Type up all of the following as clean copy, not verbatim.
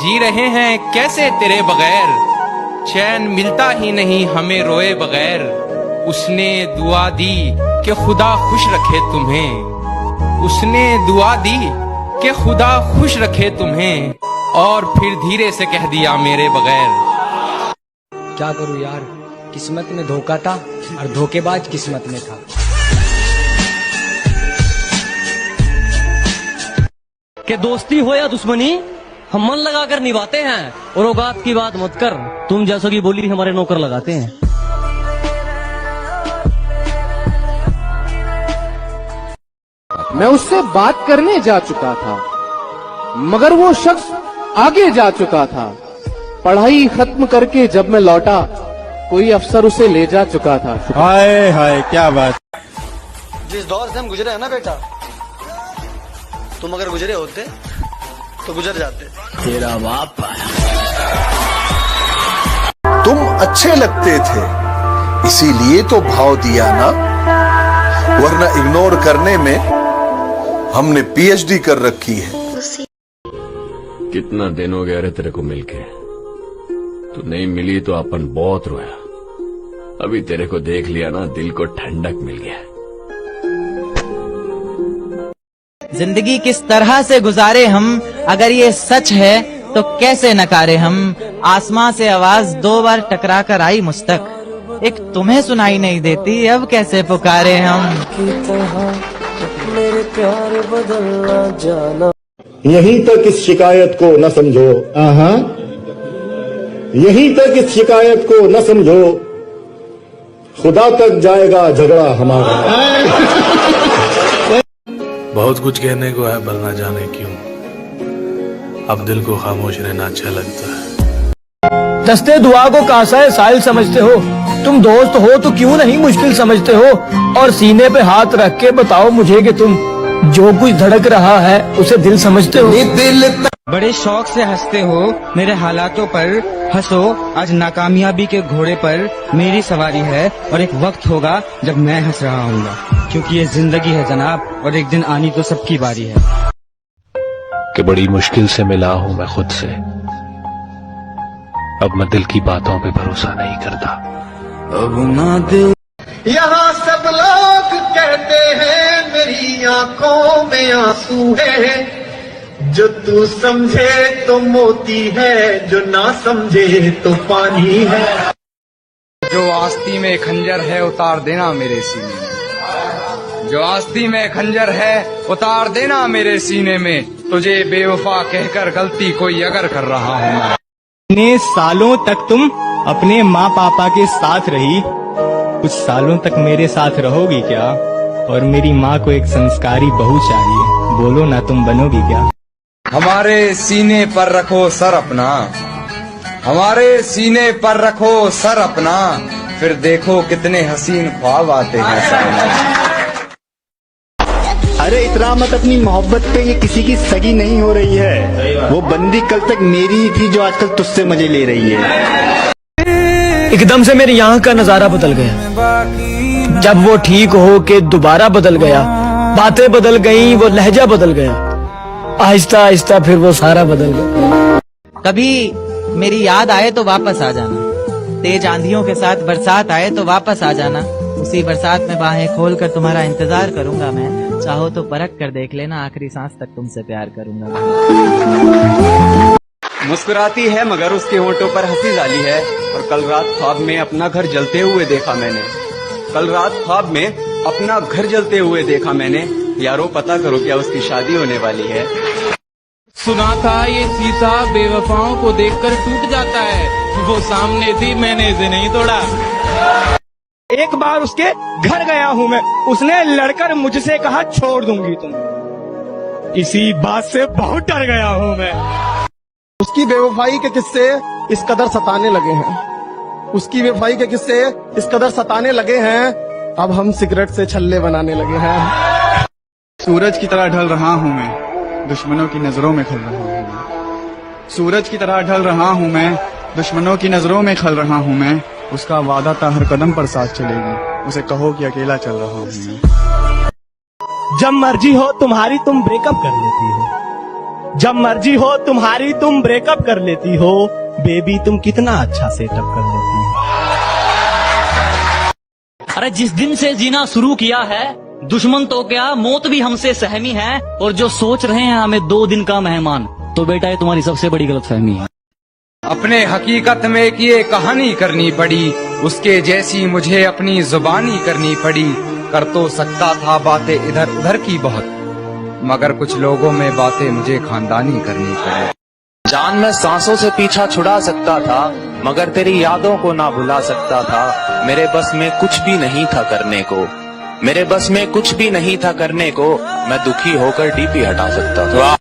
जी रहे हैं कैसे तेरे बगैर, चैन मिलता ही नहीं हमें रोए बगैर। उसने दुआ दी कि खुदा खुश रखे तुम्हें, उसने दुआ दी कि खुदा खुश रखे तुम्हें, और फिर धीरे से कह दिया मेरे बगैर। क्या करूं यार, किस्मत में धोखा था और धोखेबाज किस्मत में था। कि दोस्ती हो या दुश्मनी हम मन लगाकर निभाते हैं, और औकात की बात मत कर, तुम जैसों की बोली हमारे नौकर लगाते हैं। मैं उससे बात करने जा चुका था, मगर वो शख्स आगे जा चुका था। पढ़ाई खत्म करके जब मैं लौटा, कोई अफसर उसे ले जा चुका था। हाय हाय क्या बात। जिस दौर से हम गुजरे हैं ना बेटा, तुम अगर गुजरे होते तो गुजर जाते। तेरा बाप तुम अच्छे लगते थे इसीलिए तो भाव दिया ना, वरना इग्नोर करने में हमने पीएचडी कर रखी है। कितना दिन हो गया रे तेरे को मिलके, तू नहीं मिली तो अपन बहुत रोया। अभी तेरे को देख लिया ना, दिल को ठंडक मिल गया। जिंदगी किस तरह से गुजारे हम, अगर ये सच है तो कैसे नकारे हम। आसमां से आवाज 2 बार टकरा कर आई मुझ तक, एक तुम्हें सुनाई नहीं देती, अब कैसे पुकारे हम। मेरे प्यार बदलना जाना। यहीं तक इस शिकायत को न समझो, यहीं तक इस शिकायत को न समझो, खुदा तक जाएगा झगड़ा हमारा। बहुत कुछ कहने को है पर ना जाने क्यों, अब दिल को खामोश रहना अच्छा लगता है। दस्ते दुआ को कासा साहिल समझते हो, तुम दोस्त हो तो क्यों नहीं मुश्किल समझते हो। और सीने पे हाथ रख के बताओ मुझे कि तुम जो कुछ धड़क रहा है उसे दिल समझते हो। बड़े शौक से हंसते हो मेरे हालातों पर, हंसो आज नाकामयाबी के घोड़े पर मेरी सवारी है, और एक वक्त होगा जब मैं हंस रहा हूँगा, क्योंकि ये जिंदगी है जनाब, और एक दिन आनी तो सबकी बारी है। कि बड़ी मुश्किल से मिला हूं मैं खुद से, अब मैं दिल की बातों पे भरोसा नहीं करता। अब ना दिल। यहाँ सब लोग कहते हैं मेरी आंखों में आंसू है, जो तू समझे तो मोती है, जो ना समझे तो पानी है। जो आस्ती में खंजर है उतार देना मेरे सीने में, जो आस्ती में खंजर है उतार देना मेरे सीने में। तुझे बेवफा कहकर गलती कोई अगर कर रहा हूँ। इतने सालों तक तुम अपने माँ पापा के साथ रही, कुछ सालों तक मेरे साथ रहोगी क्या? और मेरी माँ को एक संस्कारी बहू चाहिए, बोलो ना तुम बनोगी क्या? हमारे सीने पर रखो सर अपना, हमारे सीने पर रखो सर अपना, फिर देखो कितने हसीन ख्वाब आते हैं सामने। अरे इतना मत अपनी मोहब्बत पे, ये किसी की सगी नहीं हो रही है। वो बंदी कल तक मेरी ही थी जो आजकल तुझसे मजे ले रही है। एकदम से मेरे यहाँ का नजारा बदल गया, जब वो ठीक हो के दोबारा बदल गया। बातें बदल गईं, वो लहजा बदल गया, आहिस्ता आहिस्ता फिर वो सारा बदल गया। कभी मेरी याद आए तो वापस आ जाना, तेज आंधियों के साथ बरसात आए तो वापस आ जाना। उसी बरसात में बाहें खोलकर तुम्हारा इंतजार करूंगा मैं, चाहो तो परख कर देख लेना, आखिरी सांस तक तुमसे प्यार करूंगा। मुस्कुराती है मगर उसके होंठों पर हंसी जाली है, और कल रात ख्वाब में अपना घर जलते हुए देखा मैंने, कल रात ख्वाब में अपना घर जलते हुए देखा मैंने। यारो पता करो क्या उसकी शादी होने वाली है। सुना था ये शीशा बेवफाओं को देखकर टूट जाता है, वो सामने थी मैंने इसे नहीं तोड़ा। एक बार उसके घर गया हूँ मैं, उसने लड़कर मुझसे कहा छोड़ दूंगी तुम। इसी बात से बहुत डर गया हूँ मैं। उसकी बेवफाई के किस्से इस कदर सताने लगे हैं, उसकी बेवफाई के किस्से इस कदर सताने लगे हैं, अब हम सिगरेट से छल्ले बनाने लगे हैं। सूरज की तरह ढल रहा हूँ मैं, दुश्मनों की नजरों में खल रहा हूँ मैं। सूरज की तरह ढल रहा हूँ मैं, दुश्मनों की नजरों में खल रहा हूँ मैं। उसका वादा था हर कदम पर साथ चलेगी, उसे कहो कि अकेला चल रहा हूँ मैं। जब मर्जी हो तुम्हारी तुम ब्रेकअप कर लेती हो, जब मर्जी हो तुम्हारी तुम ब्रेकअप कर लेती हो, बेबी तुम कितना अच्छा सेटअप कर लेती हो। अरे जिस दिन से जीना शुरू किया है, दुश्मन तो क्या मौत भी हमसे सहमी है, और जो सोच रहे हैं हमें 2 दिन का मेहमान, तो बेटा ये तुम्हारी सबसे बड़ी गलतफहमी है। अपने हकीकत में एक ये कहानी करनी पड़ी, उसके जैसी मुझे अपनी जुबानी करनी पड़ी। कर तो सकता था बातें इधर उधर की बहुत, मगर कुछ लोगों में बातें मुझे खानदानी करनी पड़ी। जान मैं सांसों से पीछा छुड़ा सकता था, मगर तेरी यादों को ना भुला सकता था। मेरे बस में कुछ भी नहीं था करने को, मेरे बस में कुछ भी नहीं था करने को। मैं दुखी होकर डीपी हटा सकता था।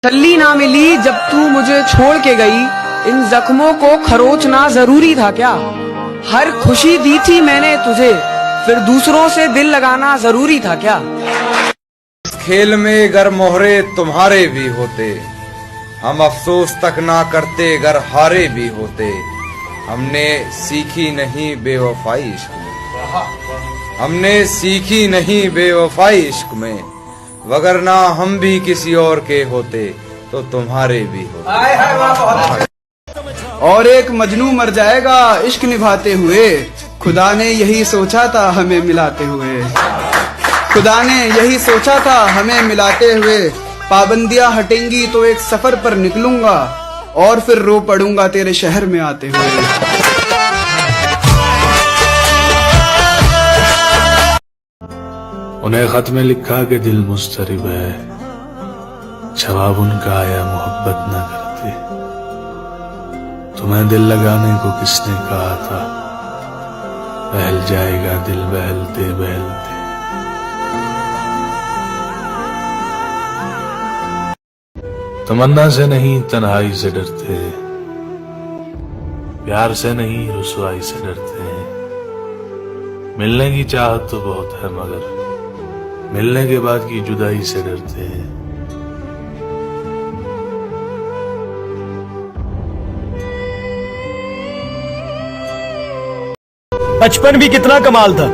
तसल्ली ना मिली जब तू मुझे छोड़ के गई, इन जख्मों को खरोचना जरूरी था क्या? हर खुशी दी थी मैंने तुझे, फिर दूसरों से दिल लगाना जरूरी था क्या? इस खेल में गर मोहरे तुम्हारे भी होते, हम अफसोस तक ना करते गर हारे भी होते। हमने सीखी नहीं बेवफाई इश्क में, हमने सीखी नहीं बेवफाई इश्क में, वगरना हम भी किसी और के होते तो तुम्हारे भी होते। और एक मजनू मर जाएगा इश्क निभाते हुए, खुदा ने यही सोचा था हमें मिलाते हुए। खुदा ने यही सोचा था हमें मिलाते हुए। पाबंदियां हटेंगी तो एक सफर पर निकलूंगा, और फिर रो पड़ूंगा तेरे शहर में आते हुए। उन्हें खत में लिखा कि दिल मुस्तरिब है, जवाब उनका आया मोहब्बत न करते। तुम्हें दिल लगाने को किसने कहा था, बहल जाएगा दिल बहलते बहलते। तमन्ना से नहीं तन्हाई से डरते, प्यार से नहीं रुसवाई से डरते हैं। मिलने की चाहत तो बहुत है, मगर मिलने के बाद की जुदाई से डरते हैं। बचपन भी कितना कमाल था,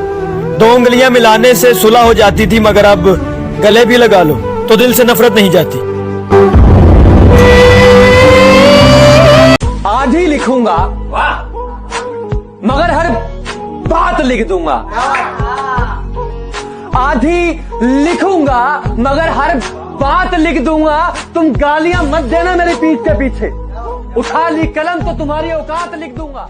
2 उंगलियां मिलाने से सुलह हो जाती थी, मगर अब गले भी लगा लो तो दिल से नफरत नहीं जाती। आज ही लिखूंगा मगर हर बात लिख दूंगा, आज ही लिखूंगा मगर हर बात लिख दूंगा। तुम गालियां मत देना मेरे पीठ के पीछे, उठा ली कलम तो तुम्हारी औकात लिख दूंगा।